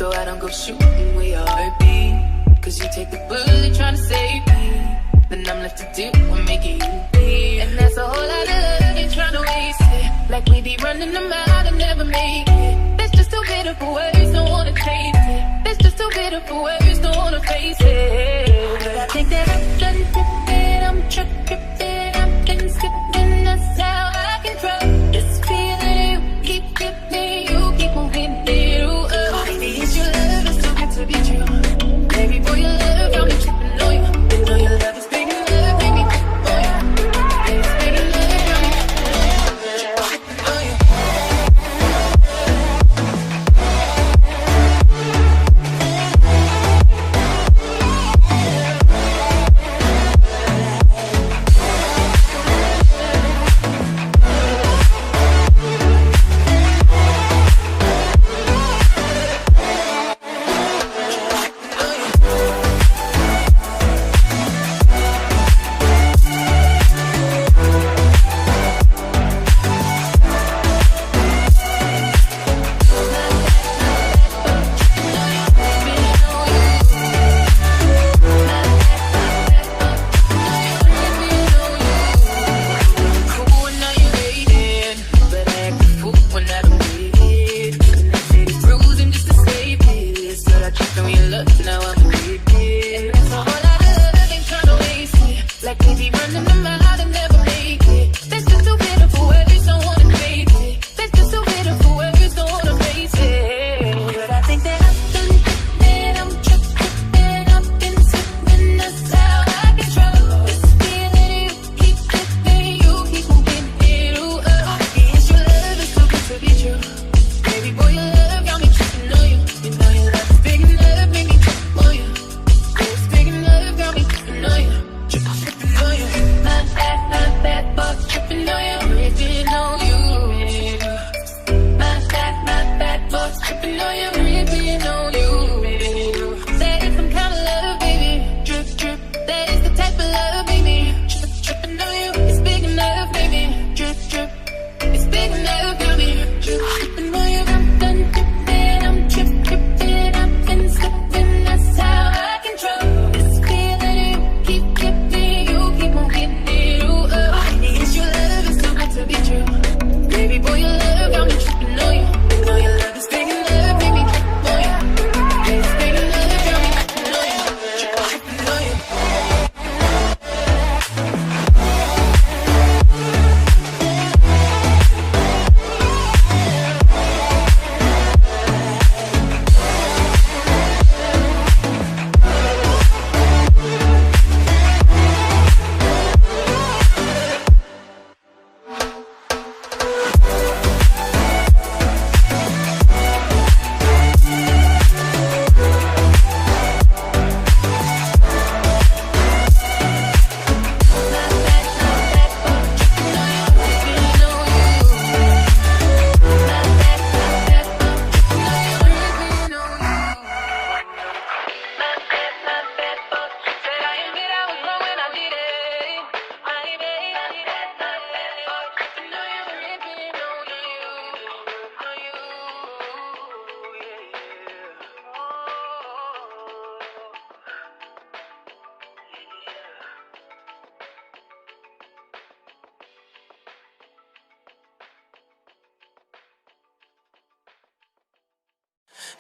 so I don't go shooting where your heart beat. Cause you take the bullet trying to save me, then I'm left to do what making you bleed. And that's a whole lot of love, ain't trying to waste it. Like we be running them out and never make it. That's just too bitter for words, don't wanna taste it. That's just too bitter for words, don't wanna face it. But I think that I'm done tripping, I'm tripping, I'm done skipping. That's how I control this feeling you keep giving, you keep moving it. Ooh, maybe it's your love, it's too good to be true. Baby boy, your love got me tripping on you. You know your love is big enough, make me trip on you. It's big enough, got me tripping on you.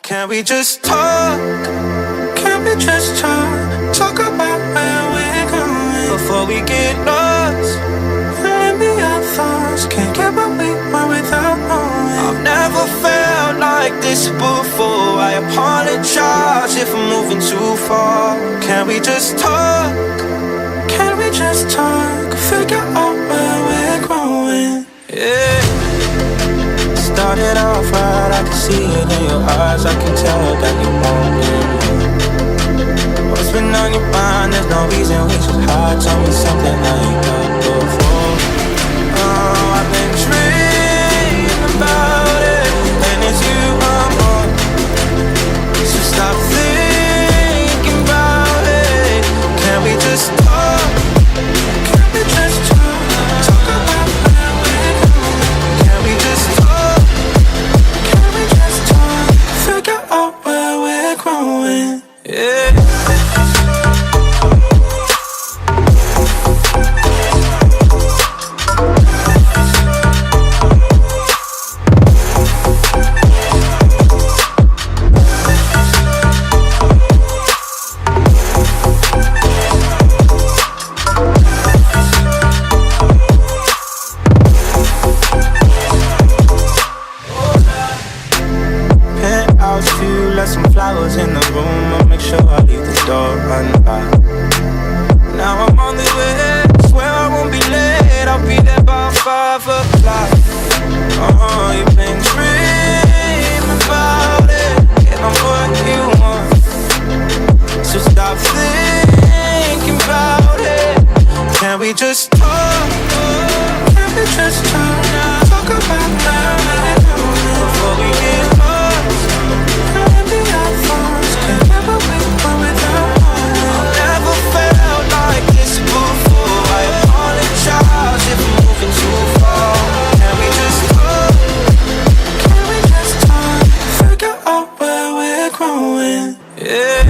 Can we just talk? Can we just talk? Talk about where we're going before we get lost. Let me our thoughts. Can't get what we want without knowing. I've never felt like this before. I apologize if I'm moving too far. Can we just talk? Can we just talk? Figure out where we're growing. Yeah. Started off right, I can see it in your eyes. I can tell that you want me. What's been on your mind? There's no reason we should hide. Tell me something I ain't done before. Oh, I've been dreaming about it, and it's you I'm on. So stop thinking about it. Can we just talk? Can we just talk? Talk about where we're going. Can we just talk? Figure out where before I die. Now I'm on the way, swear I won't be late. I'll be there by 5 o'clock. You've been dreaming about it, and I'm what you want. So stop thinking about it. Can we just talk? Can we just talk? Talk about that before we get lost. Can we have fun? Can't never wait when without one. I've never felt like this before. I apologize if I'm moving too far. Can we just talk? Can we just talk? Figure out where we're growing. Yeah.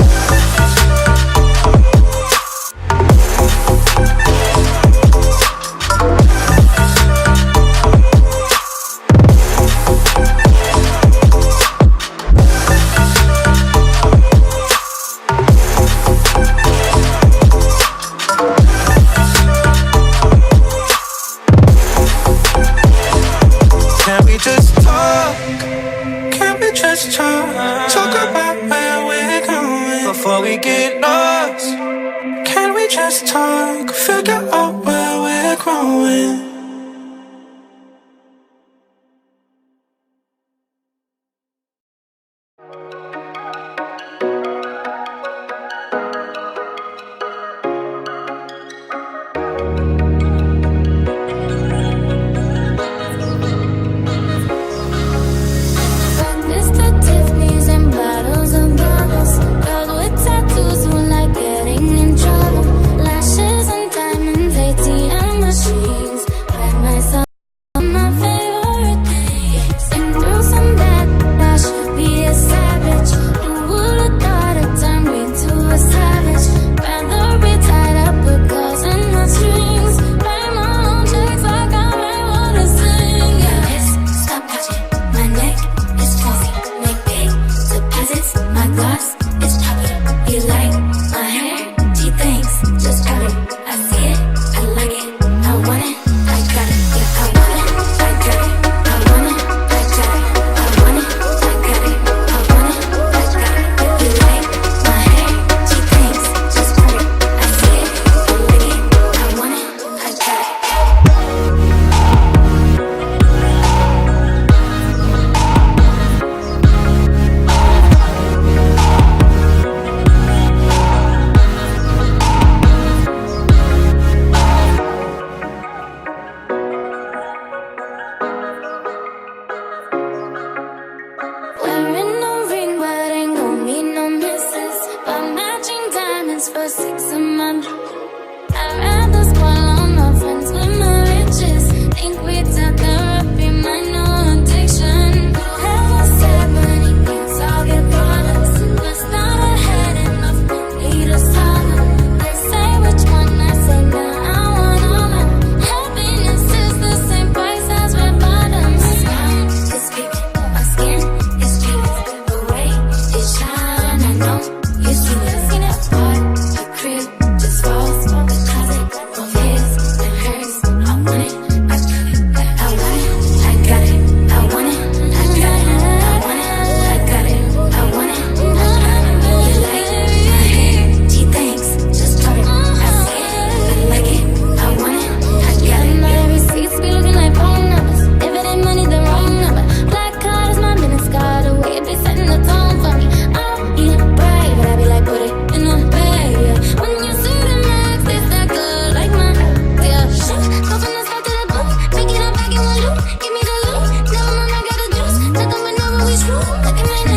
Talk about where we're going before we get lost. Can we just talk? Figure out where we're growing. Give me the loot, never mind I got the juice. Nothing but never we screw. Look at my